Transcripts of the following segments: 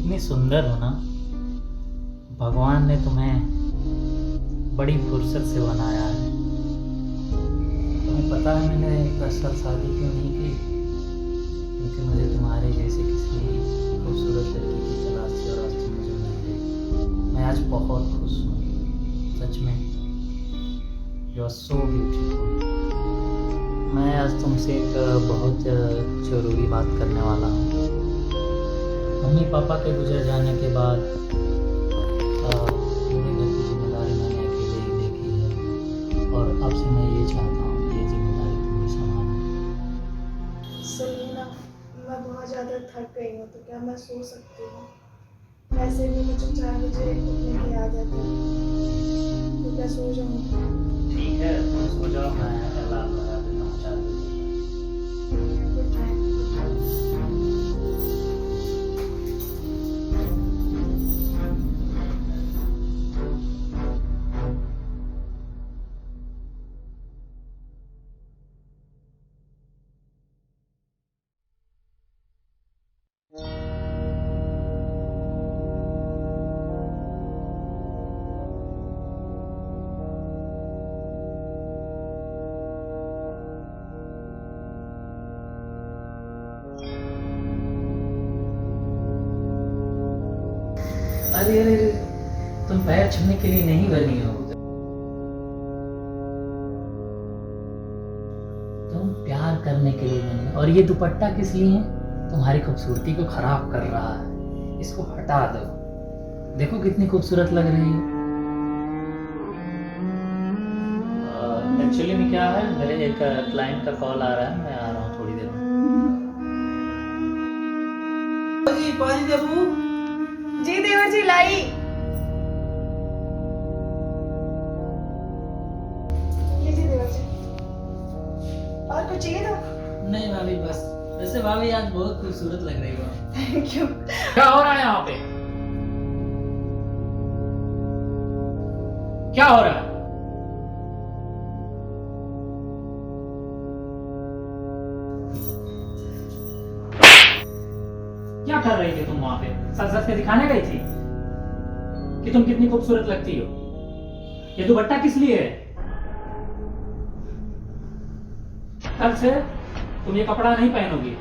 इतनी सुंदर हो ना, भगवान ने तुम्हें बड़ी फुर्सत से बनाया है। तुम्हें पता है मैंने 10 साल शादी क्यों नहीं की? क्योंकि मुझे तुम्हारे जैसे किसी खूबसूरत लड़की की तलाश थी और आज तुम मुझे मिल गई। मैं आज बहुत खुश हूँ, सच में। You are so beautiful. मैं आज तुमसे एक बहुत ज़रूरी बात करने वाला हूँ। मम्मी पापा के गुजर जाने के बाद पूरे घर की जिम्मेदारी मैंने अकेले ही देखी है, और आपसे मैं ये चाहता हूँ कि ये जिम्मेदारी तुम भी संभालो। सलीना, मैं बहुत ज़्यादा थक गई हूँ, तो क्या मैं सो सकती हूँ? वैसे भी मुझे 4 बजे उठने की आदत है, तो क्या सो जाऊँ? ठीक है, तुम सो जाओ, मैं अलार्म लगा देता हूँ 4 बजे। Good night. अरे अरे अरे, तुम पैर छूने के लिए नहीं बनी हो, तुम प्यार करने के लिए बनी हो। और ये दुपट्टा किस लिए है? तुम्हारी खूबसूरती को खराब कर रहा है, इसको हटा दो। देखो कितनी खूबसूरत लग रही है। एक्चुअली में क्या है, मेरे एक क्लाइंट का कॉल आ रहा है, मैं आ रहा हूँ थोड़ी देर में। पानी देबू। जी देवर जी, लाई। लीजिए देवर जी। और कुछ चाहिए था? नहीं भाभी, बस। वैसे भाभी आज बहुत खूबसूरत लग रही हो। Thank you. क्या हो रहा है यहाँ पे? क्या हो रहा है? क्या कर रही थी तुम वहां पे? सच सच के दिखाने गई थी कि तुम कितनी खूबसूरत लगती हो? ये दुपट्टा किस लिए है? कल से तुम ये कपड़ा नहीं पहनोगी।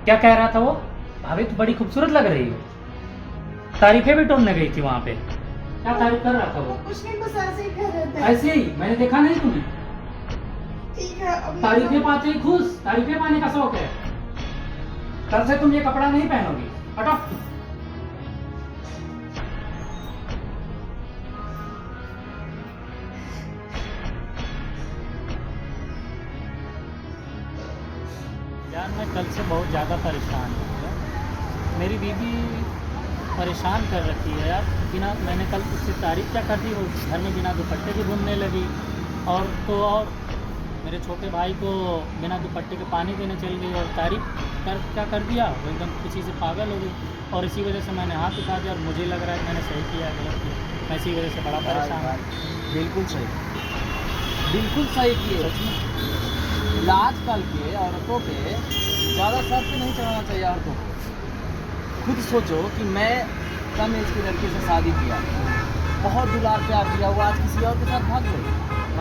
क्या कह रहा था वो? भाभी तो बड़ी खूबसूरत लग रही हो। तारीफें भी टोलने गई थी वहां पे। क्या तारीफ कर रहा था वो? कुछ नहीं, बस ऐसे ही कर रहे थे। ऐसे ही? मैंने देखा नहीं तुम्हें। ठीक है, अब तारीफें पाते ही खुश, तारीफें पाने का शौक है। कल से तुम ये कपड़ा नहीं पहनोगी, हटो। यार मैं कल से बहुत ज़्यादा परेशान हूँ। मेरी बीवी परेशान कर रखी है यार। बिना, मैंने कल उससे तारीफ क्या कर दी, वो घर में बिना दुपट्टे के घूमने लगी। और तो और मेरे छोटे भाई को बिना दुपट्टे के पानी देने चल गई, और तारीफ क्या कर दिया, वो एकदम किसी से पागल हो गई। और इसी वजह से मैंने हाथ उठा दिया, और मुझे लग रहा है मैंने सही किया, गलत किया। मैं इसी वजह से बड़ा परेशान हूँ। बिल्कुल सही, बिल्कुल सही किए। सच में। आजकल के औरतों पे ज़्यादा सर पे नहीं चढ़ाना चाहिए औरतों को। खुद सोचो कि मैं कम एज की लड़की से शादी किया, बहुत दुलार प्यार किया, वो आज किसी और के साथ भाग गई।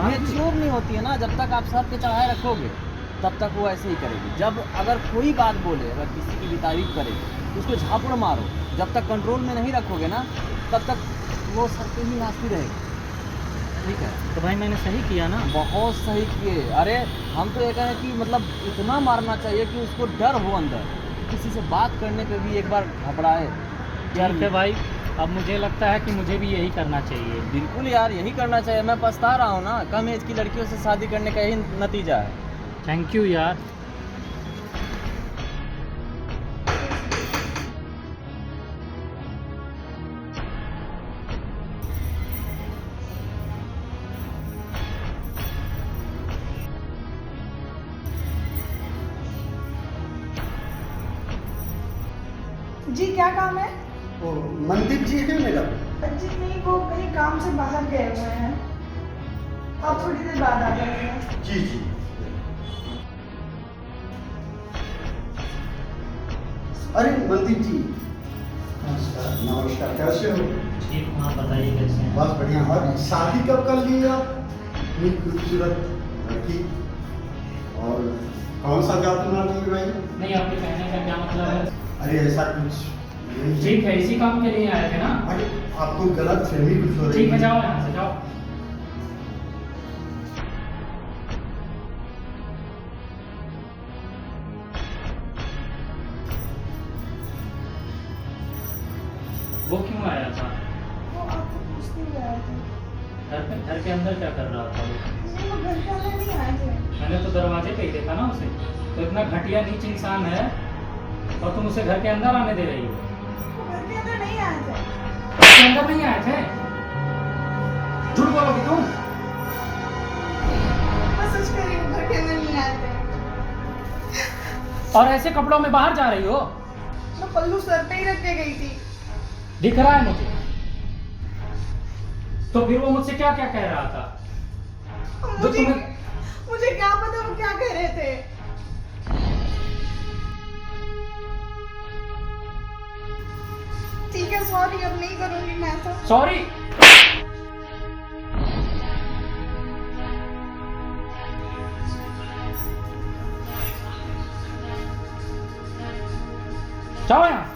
ये चोर नहीं होती है ना, जब तक आप सर पे चढ़ाए रखोगे तब तक वो ऐसे ही करेगी। जब अगर कोई बात बोले, अगर किसी की भी तारीफ करे तो उसको झापड़ मारो। जब तक कंट्रोल में नहीं रखोगे ना, तब तक वो सर पे ही नाचती रहेगी। ठीक है, तो भाई मैंने सही किया ना? बहुत सही किए। अरे हम तो ये कहें कि मतलब इतना मारना चाहिए कि उसको डर हो अंदर, किसी से बात करने पे भी एक बार घबराए। यार के भाई, अब मुझे लगता है कि मुझे भी यही करना चाहिए। बिल्कुल यार, यही करना चाहिए। मैं पछता रहा हूँ ना, कम एज की लड़कियों से शादी करने का यही नतीजा है। थैंक यू यार। जी, क्या काम है? ओ, मनदीप जी हैं मैडम? जी नहीं, वो कहीं काम से बाहर गए हुए हैं। आप थोड़ी देर बाद आ जाइए। जी जी। अरे मंदिर जी, नमस्कार। नमस्कार, कैसे हो? ठीक हूँ, आप बताइए कैसे हैं? बस बढ़िया। और शादी कब कर ली आप? इतनी खूबसूरत लड़की, और कौन सा जादू ना ली भाई? नहीं, आपके कहने का क्या मतलब है? अरे ऐसा कुछ नहीं। ठीक है, इसी काम के लिए आए थे ना? अरे आपको गलत फहमी कुछ हो रही ठीक है, जाओ यहाँ से जाओ। वो क्यों आया था? वो आपको पूछते हुए आए थे। घर के अंदर क्या कर रहा था वो? नहीं, वो घर के अंदर नहीं आए थे। मैंने तो दरवाजे पे ही देखा ना उसे। तो इतना घटिया नीच इंसान है और तुम उसे घर के अंदर आने दे रही हो? वो घर के अंदर नहीं आए थे। घर के अंदर नहीं आए थे? झूठ बोलोगी तुम? मैं सच कह रही हूँ, घर के अंदर नहीं आए थे। और ऐसे कपड़ों में बाहर जा रही हो? मैं पल्लू सर पे ही रख के गई थी। दिख रहा है मुझे। तो फिर वो मुझसे क्या क्या कह रहा था? जो मुझे क्या पता वो क्या कह रहे थे। ठीक है, सॉरी, अब नहीं करूंगी मैं तो। सॉरी? जाओ यहाँ।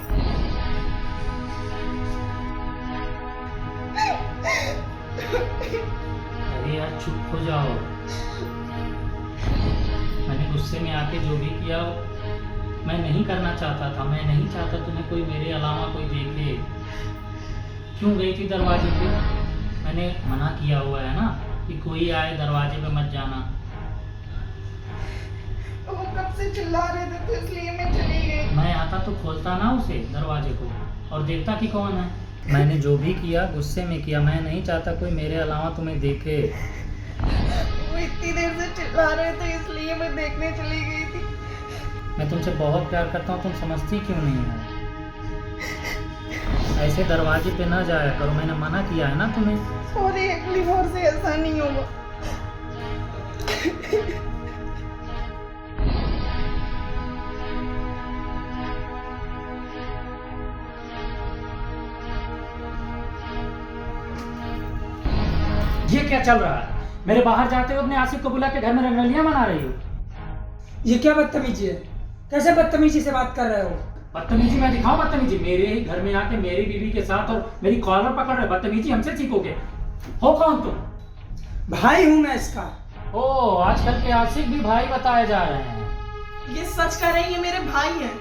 अरे यार चुप हो जाओ। मैंने गुस्से में आके जो भी किया मैं नहीं करना चाहता था। मैं नहीं चाहता तुम्हें कोई मेरे अलावा कोई देखे। क्यों गई थी दरवाजे पे? मैंने मना किया हुआ है ना कि कोई आए दरवाजे पे मत जाना। वो कब से चिल्ला रहे थे तो इसलिए मैं चली गई। मैं आता तो खोलता ना उसे दरवाजे को और देखता कि कौन है। मैंने जो भी किया गुस्से में किया। मैं नहीं चाहता कोई मेरे अलावा तुम्हें देखे। वो इतनी देर से चिल्ला रहे थे इसलिए मैं देखने चली गई थी। मैं तुमसे बहुत प्यार करता हूँ, तुम समझती क्यों नहीं हो? ऐसे दरवाजे पे ना जाया करो, मैंने मना किया है ना तुम्हें। सॉरी, अगली बार से ऐसा नहीं होगा। ये क्या चल रहा है? मेरे बाहर जाते हुए अपने आसिफ को बुला के घर में रंगरलियां मना रही हो। ये क्या बदतमीजी है? कैसे बदतमीजी से बात कर रहे हो? बदतमीजी मैं दिखाऊं? बदतमीजी मेरे ही घर में आके मेरी बीवी के साथ और मेरी कॉलर पकड़ रहे। बदतमीजी हमसे सीखोगे? हो कौन तुम? भाई हूं मैं इसका। ओ, आजकल के आशिक भी भाई बताए जा रहे हैं। ये सच कह रहे हैं, ये मेरे भाई हैं।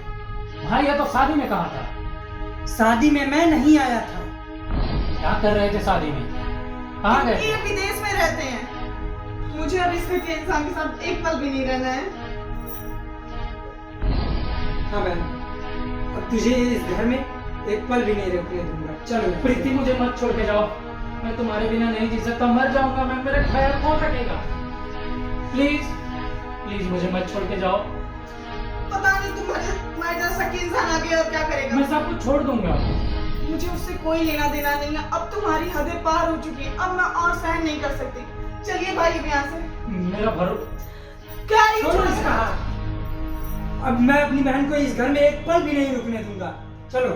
भाई है तो शादी में कहा था? शादी में मैं नहीं आया था। क्या कर रहे थे शादी में? कहाँ गए? ये विदेश में रहते हैं। मुझे अब इस घर के इंसान के साथ एक पल भी नहीं रहना है। हाँ बहन, अब तुझे इस घर में एक पल भी नहीं रुकने दूंगा। चलो प्रीति, मुझे मत छोड़ के जाओ। मैं तुम्हारे बिना नहीं जी सकता, मर जाऊंगा मैं। मेरा ख्याल कौन रखेगा? प्लीज प्लीज मुझे मत छोड़ के जाओ। पता नहीं तुम्हारे जैसा कि इंसान आगे और क्या करेगा। मैं सब कुछ छोड़ दूंगा। मुझे उससे कोई लेना देना नहीं है। अब तुम्हारी हदें पार हो चुकी है। अब मैं और सहन नहीं कर सकती। चलिए भाई, अब यहाँ से। मेरा भरो क्या ये छोड़ो छोड़ इसका हाथ। अब मैं अपनी बहन को इस घर में एक पल भी नहीं रुकने दूंगा। चलो।